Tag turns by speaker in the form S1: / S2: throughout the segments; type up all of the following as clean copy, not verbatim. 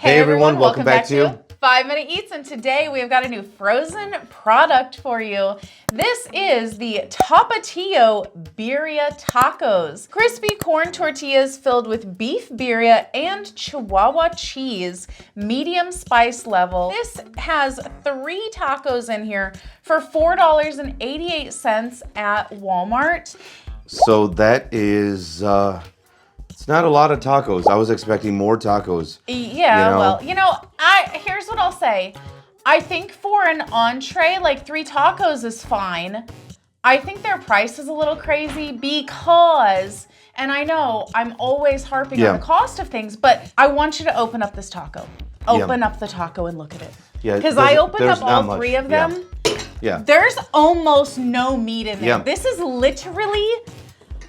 S1: Hey everyone, welcome back to
S2: 5 Minute Eats, and today we've got a new frozen product for you. This is the Tapatio Birria tacos. Crispy corn tortillas filled with beef birria and Chihuahua cheese, medium spice level. This has 3 tacos in here for $4.88 at Walmart.
S1: So that is, it's not a lot of tacos. I was expecting more tacos.
S2: Yeah, here's what I'll say. I think for an entree, like 3 tacos is fine. I think their price is a little crazy because, and I know I'm always harping on the cost of things, but I want you to open up this taco. Open up the taco and look at it. Yeah, because I opened up all 3 of them.
S1: Yeah.
S2: There's almost no meat in there.
S1: Yeah.
S2: This is literally,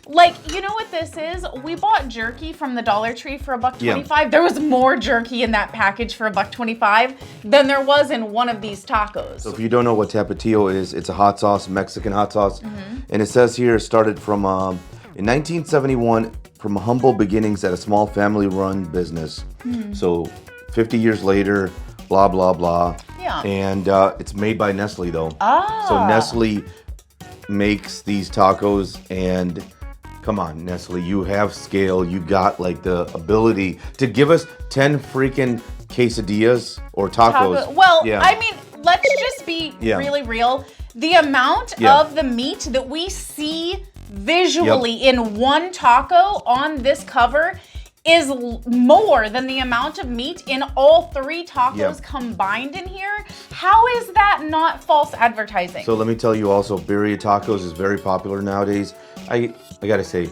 S2: like, you know what this is? We bought jerky from the Dollar Tree for $1.25. Yeah. There was more jerky in that package for $1.25 than there was in one of these tacos.
S1: So if you don't know what Tapatio is, it's a hot sauce, Mexican hot sauce. And it says here it started from, in 1971, from humble beginnings at a small family-run business. So 50 years later, blah, blah, blah.
S2: Yeah.
S1: And it's made by Nestle, though. So Nestle makes these tacos, and come on, Nestle, you have scale. You got like the ability to give us 10 freaking quesadillas or tacos.
S2: I mean, let's just be really real. The amount of the meat that we see visually in one taco on this cover is more than the amount of meat in all 3 tacos combined in here. How is that not false advertising?
S1: So let me tell you also, birria tacos is very popular nowadays. I gotta say,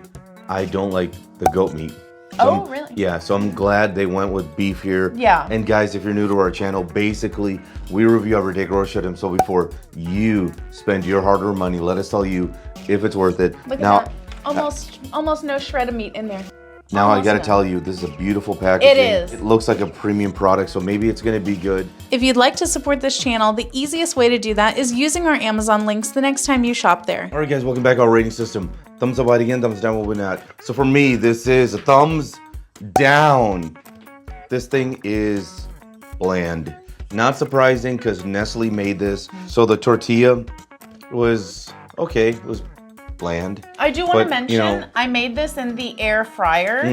S1: I don't like the goat meat. So
S2: really?
S1: Yeah, so I'm glad they went with beef here.
S2: Yeah.
S1: And guys, if you're new to our channel, basically, we review every day grocery items. So before you spend your hard-earned money, let us tell you if it's worth it.
S2: Look at that. Almost no shred of meat in there.
S1: Now I gotta tell you, this is a beautiful packaging.
S2: It is.
S1: It looks like a premium product, so maybe it's gonna be good.
S2: If you'd like to support this channel, the easiest way to do that is using our Amazon links the next time you shop there.
S1: All right, guys, welcome back to our rating system. Thumbs up, again, thumbs down, what we're not. So for me, this is a thumbs down. This thing is bland. Not surprising, because Nestle made this. So the tortilla was okay, it was bland.
S2: I do want to mention, I made this in the air fryer,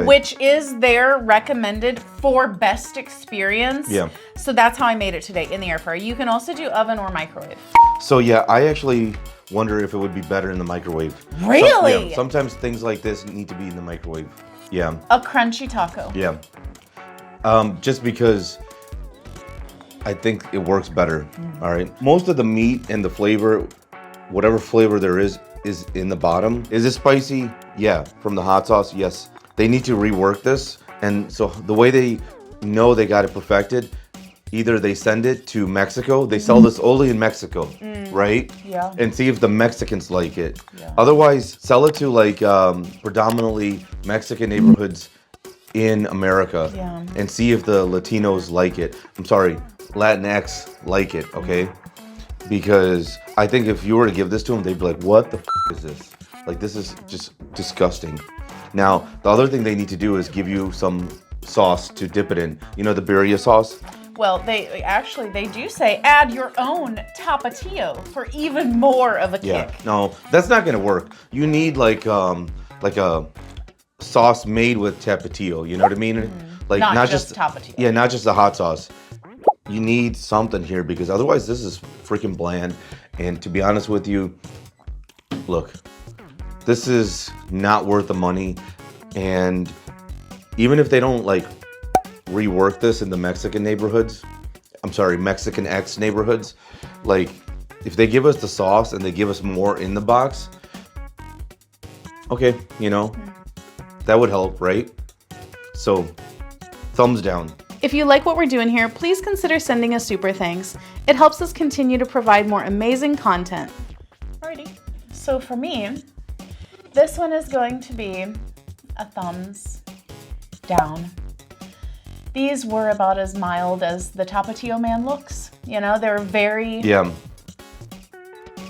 S2: which is their recommended for best experience. Yeah. So that's how I made it today, in the air fryer. You can also do oven or microwave.
S1: So yeah, I actually wonder if it would be better in the microwave.
S2: Really?
S1: Sometimes things like this need to be in the microwave. Yeah.
S2: A crunchy taco.
S1: Yeah. Just because I think it works better. All right. Most of the meat and the flavor, whatever flavor there is in the bottom. Is it spicy? Yeah. From the hot sauce? Yes. They need to rework this. And so the way they know they got it perfected, either they send it to Mexico, they sell this only in Mexico, right? Yeah. And see if the Mexicans like it. Yeah. Otherwise, sell it to like predominantly Mexican neighborhoods in America and see if the Latinos like it. I'm sorry, Latinx like it, okay? Because I think if you were to give this to them, they'd be like, what the is this? Like, this is just disgusting. Now, the other thing they need to do is give you some sauce to dip it in. You know, the birria sauce?
S2: Well, they do say add your own Tapatio for even more of a kick.
S1: Yeah, no, that's not gonna work. You need like a sauce made with Tapatio, you know what I mean? Like
S2: not just Tapatio.
S1: Yeah, not just the hot sauce. You need something here, because otherwise this is freaking bland. And to be honest with you, look, this is not worth the money. And even if they don't like rework this in the Mexican neighborhoods, I'm sorry, Mexican X neighborhoods, like if they give us the sauce and they give us more in the box, okay, you know, that would help, right? So thumbs down.
S2: If you like what we're doing here, please consider sending us super thanks. It helps us continue to provide more amazing content. Alrighty, so for me, this one is going to be a thumbs down. These were about as mild as the Tapatio man looks. You know, they're very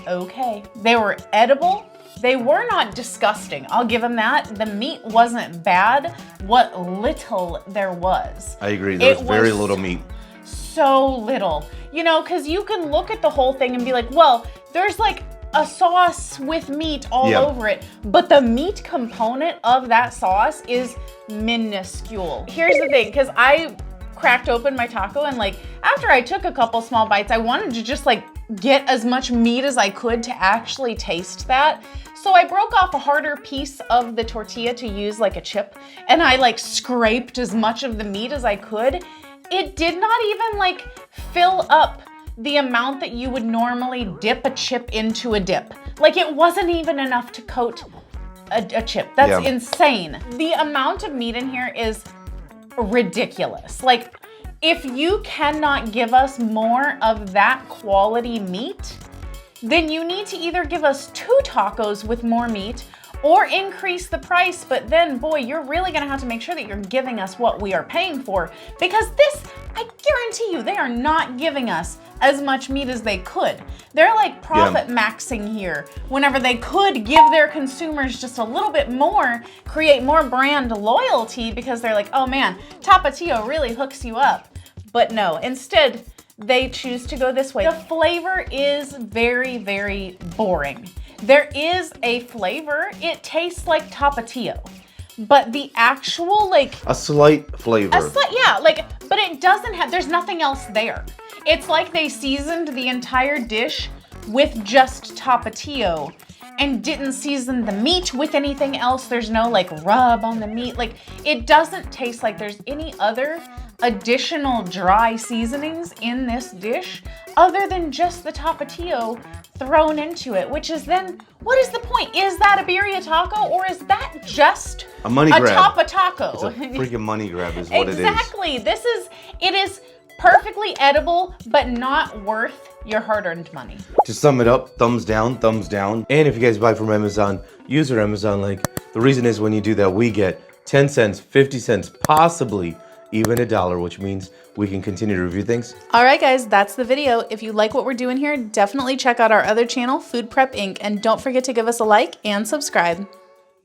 S2: okay. They were edible. They were not disgusting. I'll give them that. The meat wasn't bad, what little there was.
S1: I agree. There's
S2: It
S1: very
S2: was
S1: little meat.
S2: So little. You know, because you can look at the whole thing and be like, well, there's like a sauce with meat all over it, but the meat component of that sauce is minuscule. Here's the thing, because I cracked open my taco and like after I took a couple small bites, I wanted to just like get as much meat as I could to actually taste that. So I broke off a harder piece of the tortilla to use like a chip, and I like scraped as much of the meat as I could. It did not even like fill up the amount that you would normally dip a chip into a dip. Like it wasn't even enough to coat a chip. That's insane. The amount of meat in here is ridiculous. Like if you cannot give us more of that quality meat, then you need to either give us 2 tacos with more meat or increase the price. But then, boy, you're really gonna have to make sure that you're giving us what we are paying for, because this, I guarantee you, they are not giving us as much meat as they could. They're like profit maxing here whenever they could give their consumers just a little bit more, create more brand loyalty, because they're like, oh man, Tapatio really hooks you up. But no, instead, they choose to go this way. The flavor is very, very boring. There is a flavor. It tastes like Tapatio, but the actual like
S1: a slight flavor.
S2: Yeah, like, but it doesn't have, there's nothing else there. It's like they seasoned the entire dish with just Tapatio and didn't season the meat with anything else. There's no like rub on the meat. Like it doesn't taste like there's any other additional dry seasonings in this dish other than just the Tapatio thrown into it, which is then, what is the point? Is that a birria taco, or is that just
S1: a money grab?
S2: Tapa taco?
S1: It's a freaking money grab is what
S2: Exactly. It is perfectly edible, but not worth your hard-earned money.
S1: To sum it up, thumbs down, thumbs down. And if you guys buy from Amazon, use our Amazon link. The reason is when you do that, we get 10 cents, 50 cents, possibly even $1, which means we can continue to review things.
S2: All right, guys, that's the video. If you like what we're doing here, definitely check out our other channel, Food Prep Inc., and don't forget to give us a like and subscribe.